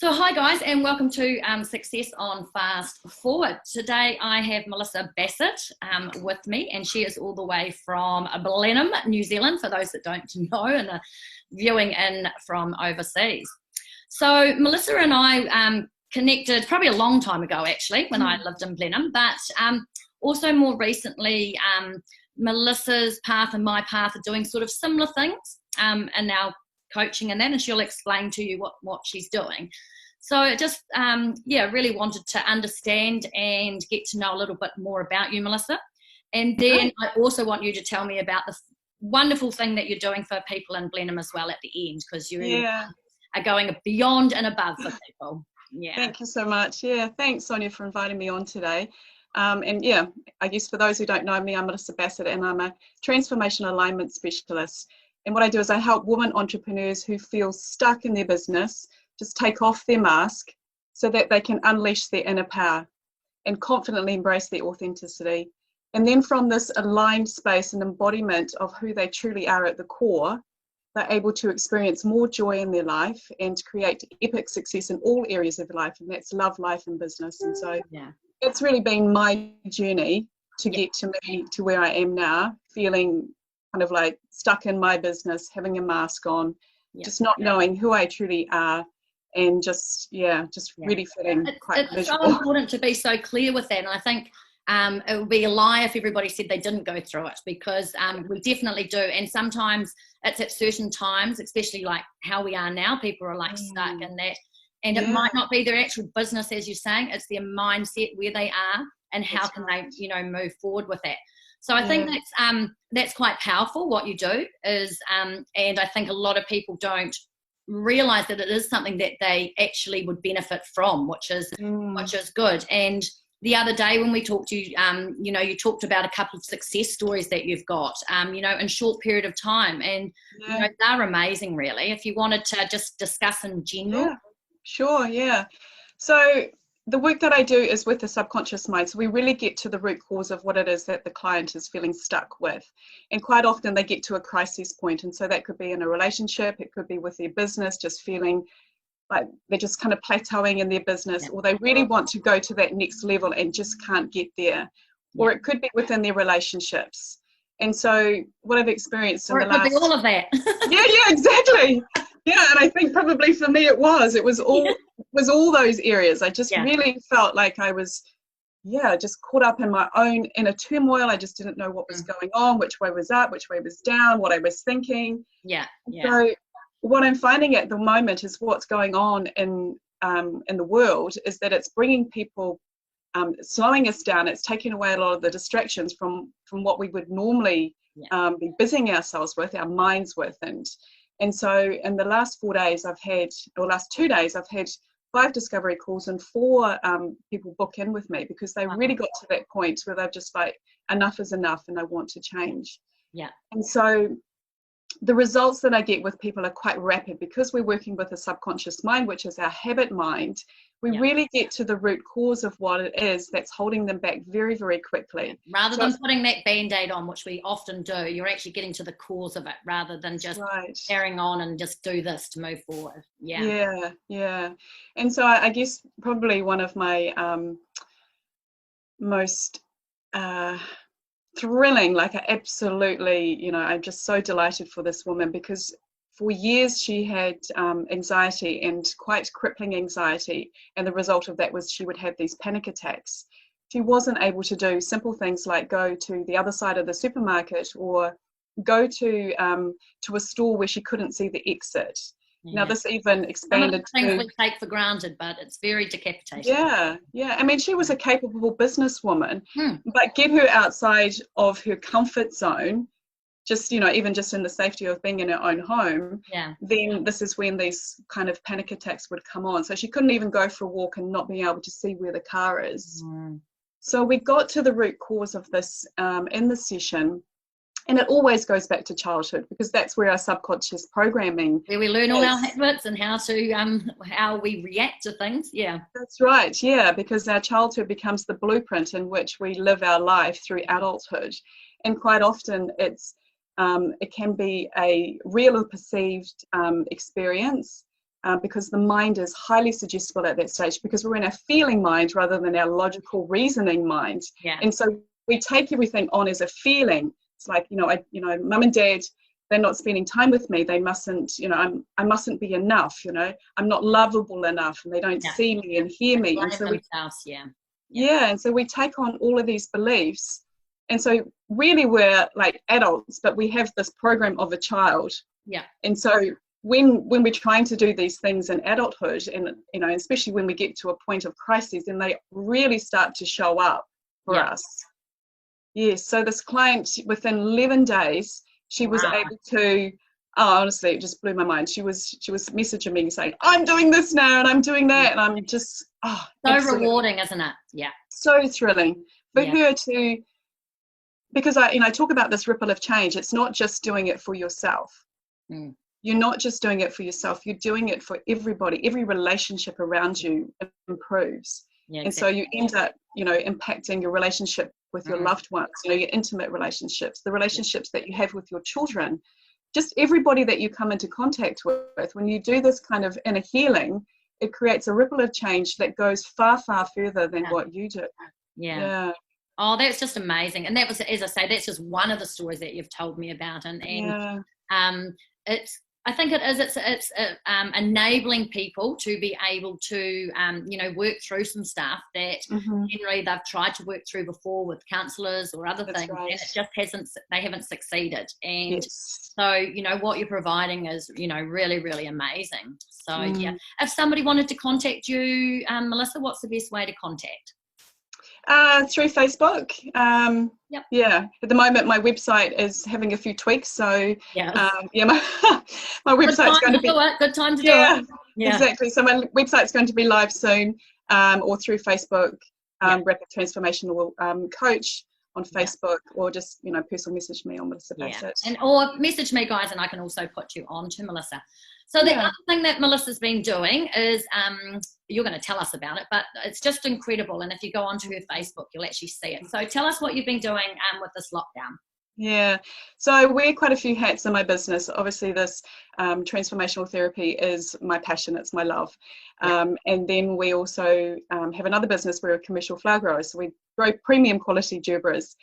So hi guys, and welcome to Success on Fast Forward. Today I have Melisa Bassett with me, and she is all the way from Blenheim, New Zealand, for those that don't know and are viewing in from overseas. So Melisa and I connected probably a long time ago actually, when I lived in Blenheim, but also more recently Melisa's path and my path are doing sort of similar things and now coaching and that, and she'll explain to you what she's doing. So just really wanted to understand and get to know a little bit more about you, Melisa, and then I also want you to tell me about the wonderful thing that you're doing for people in Blenheim as well at the end, because you are going beyond and above for people. Thank you so much. Thanks, Sonia, for inviting me on today. I guess for those who don't know me, I'm Melisa Bassett, and I'm a transformation alignment specialist. And what I do is I help women entrepreneurs who feel stuck in their business just take off their mask so that they can unleash their inner power and confidently embrace their authenticity. And then from this aligned space and embodiment of who they truly are at the core, they're able to experience more joy in their life and create epic success in all areas of life. And that's love, life, and business. And so it's really been my journey to get to me to where I am now, feeling kind of like stuck in my business, having a mask on, just not knowing who I truly are, and just really feeling quite it's so important to be so clear with that. And I think it would be a lie if everybody said they didn't go through it, because we definitely do. And sometimes it's at certain times, especially like how we are now, people are like stuck in that. And it might not be their actual business, as you're saying, it's their mindset, where they are, and how can they, move forward with that. So I think that's quite powerful. What you do is, and I think a lot of people don't realize that it is something that they actually would benefit from, which is good. And the other day when we talked to you, you talked about a couple of success stories that you've got, in short period of time, and they're amazing, really. If you wanted to just discuss in general. Sure. So the work that I do is with the subconscious mind. So we really get to the root cause of what it is that the client is feeling stuck with. And quite often they get to a crisis point. And so that could be in a relationship, it could be with their business, just feeling like they're just kind of plateauing in their business, or they really want to go to that next level and just can't get there. Or it could be within their relationships. And so what I've experienced in the last... It could be all of that. Exactly. And I think probably for me it was all those areas. I just really felt like I was just caught up in my own inner turmoil. I just didn't know what was going on, which way was up, which way was down, what I was thinking. So what I'm finding at the moment is what's going on in the world is that it's bringing people, slowing us down. It's taking away a lot of the distractions from what we would normally be busying ourselves with, our minds with. And so in the last 2 days, I've had 5 discovery calls and 4 people book in with me, because they really got to that point where they're just like, enough is enough and I want to change. And so the results that I get with people are quite rapid, because we're working with a subconscious mind, which is our habit mind. We really get to the root cause of what it is that's holding them back very, very quickly. Rather than putting that band-aid on, which we often do, you're actually getting to the cause of it, rather than just carrying on and just do this to move forward. And so I guess probably one of my most thrilling, like I absolutely, I'm just so delighted for this woman, because for years she had anxiety, and quite crippling anxiety, and the result of that was she would have these panic attacks. She wasn't able to do simple things like go to the other side of the supermarket, or go to a store where she couldn't see the exit. Now this even expanded to things we take for granted, but it's very decapitating. I mean, she was a capable businesswoman, but get her outside of her comfort zone, just even just in the safety of being in her own home, then this is when these kind of panic attacks would come on. So she couldn't even go for a walk and not being able to see where the car is. So we got to the root cause of this in the session. And it always goes back to childhood, because that's where our subconscious programming, where we learn all our habits and how we react to things. That's right. Because our childhood becomes the blueprint in which we live our life through adulthood. And quite often it can be a real or perceived experience because the mind is highly suggestible at that stage, because we're in our feeling mind rather than our logical reasoning mind. Yeah. And so we take everything on as a feeling. It's like, mum and dad, they're not spending time with me. They mustn't, I mustn't be enough, I'm not lovable enough, and they don't see me and hear me. And so and so we take on all of these beliefs. And so really we're like adults, but we have this program of a child. Yeah. And so when we're trying to do these things in adulthood, and especially when we get to a point of crisis, then they really start to show up for us. Yes. So this client, within 11 days, she was able to, honestly, it just blew my mind. She was messaging me saying, I'm doing this now and I'm doing that. And I'm just, so rewarding, isn't it? Yeah. So thrilling for her to, because I talk about this ripple of change. It's not just doing it for yourself. You're not just doing it for yourself. You're doing it for everybody. Every relationship around you improves. Yeah, and so you end up, impacting your relationship with your loved ones, your intimate relationships, the relationships that you have with your children, just everybody that you come into contact with. When you do this kind of inner healing, it creates a ripple of change that goes far, far further than what you do. Yeah. Oh, that's just amazing. And that was, as I say, that's just one of the stories that you've told me about. And I think it is. It's enabling people to be able to, work through some stuff that generally they've tried to work through before with counsellors or other things, and it just they haven't succeeded. And so, what you're providing is, really, really amazing. So, if somebody wanted to contact you, Melisa, what's the best way to contact? Through Facebook. Yeah, at the moment my website is having a few tweaks, so my website's going to be good time to do it. Exactly. So my website's going to be live soon, or through Facebook, Rapid Transformational Coach on Facebook, or just personal message me on Melisa Bassett. Or message me, guys, and I can also put you on to Melisa. So the other thing that Melissa's been doing is, you're going to tell us about it, but it's just incredible. And if you go onto her Facebook, you'll actually see it. So tell us what you've been doing with this lockdown. Yeah, so I wear quite a few hats in my business. Obviously, this transformational therapy is my passion, it's my love. And then we also have another business. We're a commercial flower grower, so we grow premium quality gerbras.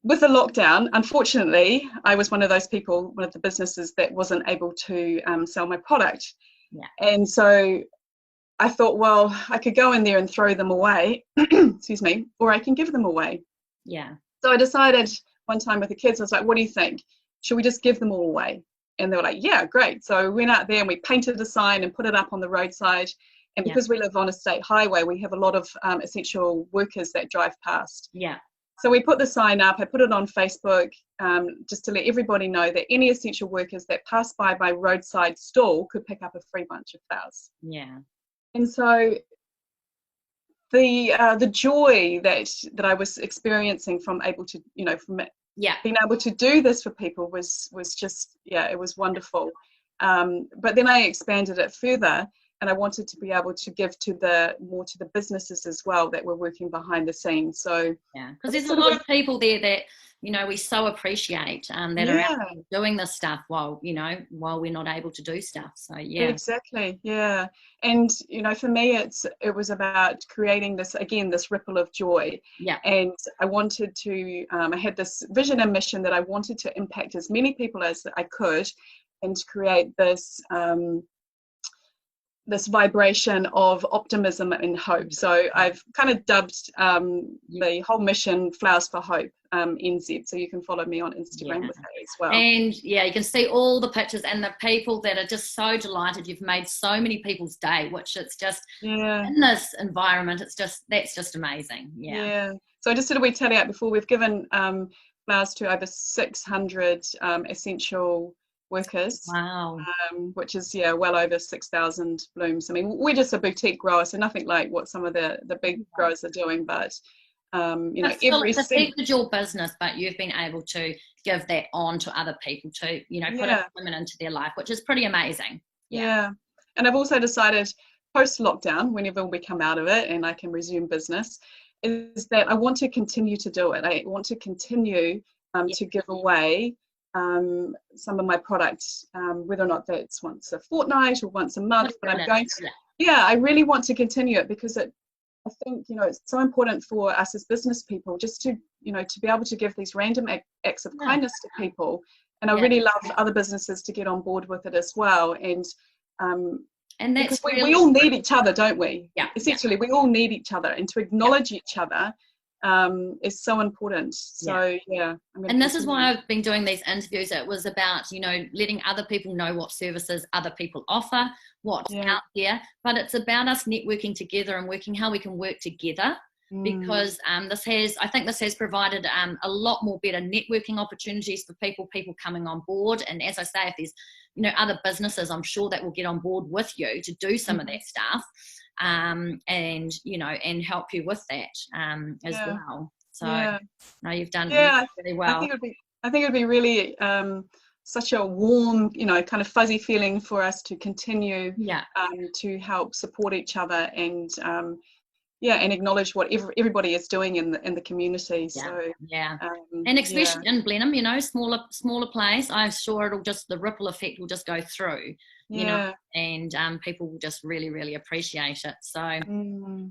With the lockdown, unfortunately, I was one of those people, one of the businesses that wasn't able to sell my product. And so I thought, well, I could go in there and throw them away, excuse me, or I can give them away. So I decided one time with the kids, I was like, what do you think? Should we just give them all away? And they were like, yeah, great. So we went out there and we painted a sign and put it up on the roadside. And because we live on a state highway, we have a lot of essential workers that drive past. So we put the sign up, I put it on Facebook, just to let everybody know that any essential workers that pass by my roadside stall could pick up a free bunch of flowers. And so the joy that I was experiencing from able to, being able to do this for people was just, it was wonderful. But then I expanded it further, and I wanted to be able to give to the businesses as well that were working behind the scenes. So because there's a lot of people there that we so appreciate that are out doing this stuff while we're not able to do stuff. So exactly, and for me it was about creating this ripple of joy. And I wanted to I had this vision and mission that I wanted to impact as many people as I could, and to create this this vibration of optimism and hope. So I've kind of dubbed the whole mission Flowers for Hope NZ. So you can follow me on Instagram with that as well. And you can see all the pictures and the people that are just so delighted. You've made so many people's day, which it's just in this environment, that's just amazing. So I just did a wee tally out before. We've given flowers to over 600 essential workers, which is well over 6,000 blooms. I mean, we're just a boutique grower, so nothing like what some of the big growers are doing, but it's your business, but you've been able to give that on to other people to put women into their life, which is pretty amazing. And I've also decided post lockdown, whenever we come out of it and I can resume business, is that I want to continue to do it. I want to continue to give away some of my products, whether or not that's once a fortnight or once a month, but I'm going to, I really want to continue it, because I think, it's so important for us as business people just to, to be able to give these random acts of kindness to people. And I really love other businesses to get on board with it as well. And that's because we all need each other, don't we? Yeah. Essentially, we all need each other, and to acknowledge each other is so important. So and this is why I've been doing these interviews. It was about letting other people know what services other people offer, what's out there, but it's about us networking together and working how we can work together, because I think this has provided a lot more better networking opportunities for people coming on board. And as I say, if there's other businesses, I'm sure that will get on board with you to do some of that stuff, and help you with that as well. So no, you've done really well. I think it'd be really such a warm, kind of fuzzy feeling for us to continue to help support each other, and and acknowledge what everybody is doing in the community. And especially in Blenheim, smaller place, I'm sure the ripple effect will just go through, and people will just really, really appreciate it. So,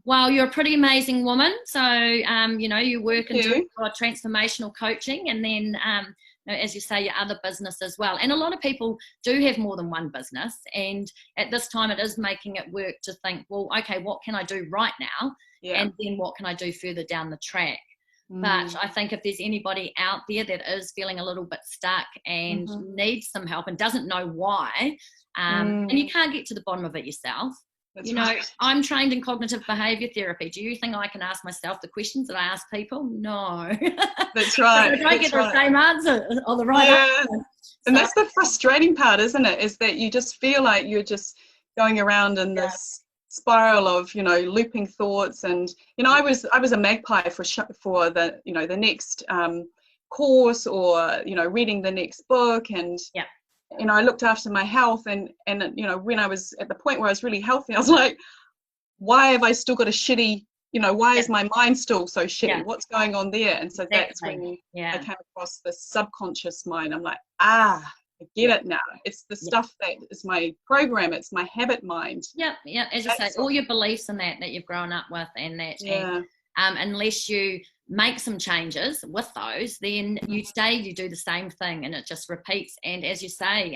well, you're a pretty amazing woman. So, you work and do transformational coaching, and then, as you say, your other business as well. And a lot of people do have more than one business. And at this time, it is making it work to think, well, okay, what can I do right now? And then what can I do further down the track? But I think if there's anybody out there that is feeling a little bit stuck and needs some help and doesn't know why, and you can't get to the bottom of it yourself. I'm trained in cognitive behavior therapy. Do you think I can ask myself the questions that I ask people? No. That's right. I don't get the same answer or the right answer. And that's the frustrating part, isn't it? Is that you just feel like you're just going around in this spiral of, looping thoughts. And, I was a magpie for the, the next course, or, reading the next book. And I looked after my health, and when I was at the point where I was really healthy, I was like, why have I still got a shitty, why is my mind still so shitty? What's going on there? And so that's when I came across the subconscious mind. I'm like, I get it now. It's the stuff that is my program. It's my habit mind. As you say, all your beliefs and that you've grown up with, and that, and, unless you make some changes with those, then you do the same thing, and it just repeats. And as you say,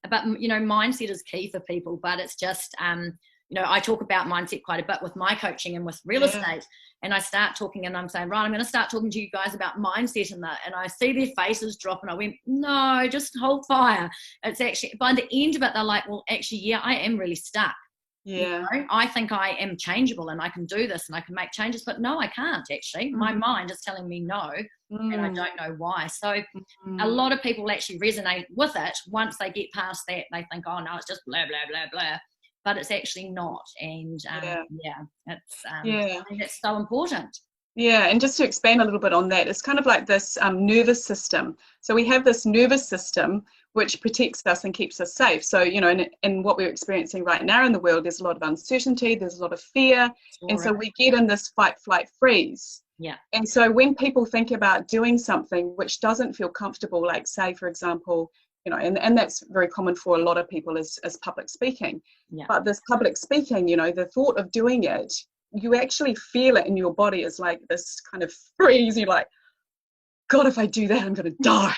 but mindset is key for people, but it's just I talk about mindset quite a bit with my coaching and with real estate, and I start talking, and I'm saying, right, I'm going to start talking to you guys about mindset, and I see their faces drop, and I went, no, just hold fire. It's actually, by the end of it, they're like, well, actually, I am really stuck. I think I am changeable, and I can do this, and I can make changes, but no, I can't actually. My mind is telling me no, and I don't know why. So a lot of people actually resonate with it. Once they get past that, they think, oh no, it's just blah, blah, blah, blah. But it's actually not. And I think it's so important. Yeah, and just to expand a little bit on that, it's kind of like this nervous system. So we have this nervous system which protects us and keeps us safe. So, in what we're experiencing right now in the world, there's a lot of uncertainty, there's a lot of fear. And so we get in this fight, flight, freeze. And so when people think about doing something which doesn't feel comfortable, like say, for example, and that's very common for a lot of people as public speaking. But this public speaking, the thought of doing it, you actually feel it in your body as like this kind of freeze. You're like, God, if I do that, I'm going to die.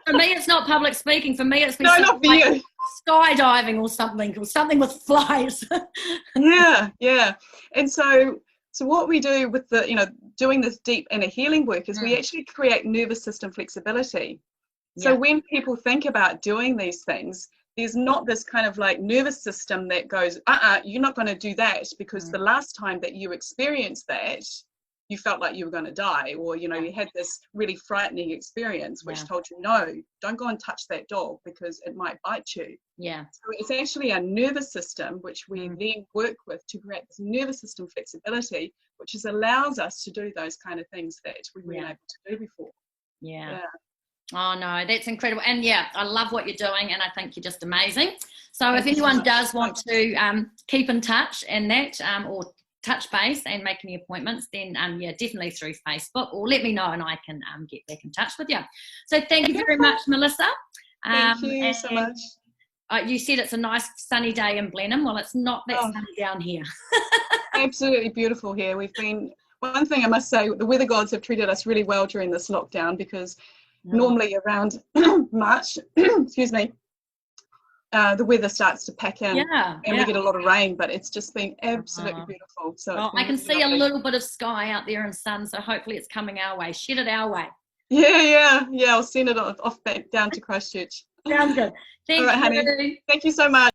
For me, it's not public speaking. For me, it's not for like you. Skydiving or something with flies. And so what we do with the, doing this deep inner healing work is we actually create nervous system flexibility. So when people think about doing these things, there's not this kind of like nervous system that goes, you're not going to do that, because the last time that you experienced that, you felt like you were going to die, or, you had this really frightening experience which told you, no, don't go and touch that dog because it might bite you. So it's actually a nervous system which we then work with to create this nervous system flexibility, which allows us to do those kind of things that we weren't able to do before. Oh no, that's incredible. And I love what you're doing, and I think you're just amazing. So if anyone does want to keep in touch and that, or touch base and make any appointments, then yeah, definitely through Facebook, or let me know and I can get back in touch with you. So thank you very much, Melisa. Thank you so much. You said it's a nice sunny day in Blenheim. Well, it's not that sunny down here. Absolutely beautiful here. One thing I must say, the weather gods have treated us really well during this lockdown, because normally around March, excuse me, the weather starts to pack in, and we get a lot of rain, but it's just been absolutely beautiful. So I can see a little bit of sky out there and sun, so hopefully it's coming our way. Shed it our way. Yeah, I'll send it off back down to Christchurch. Sounds good. Thank you. Honey. Thank you so much.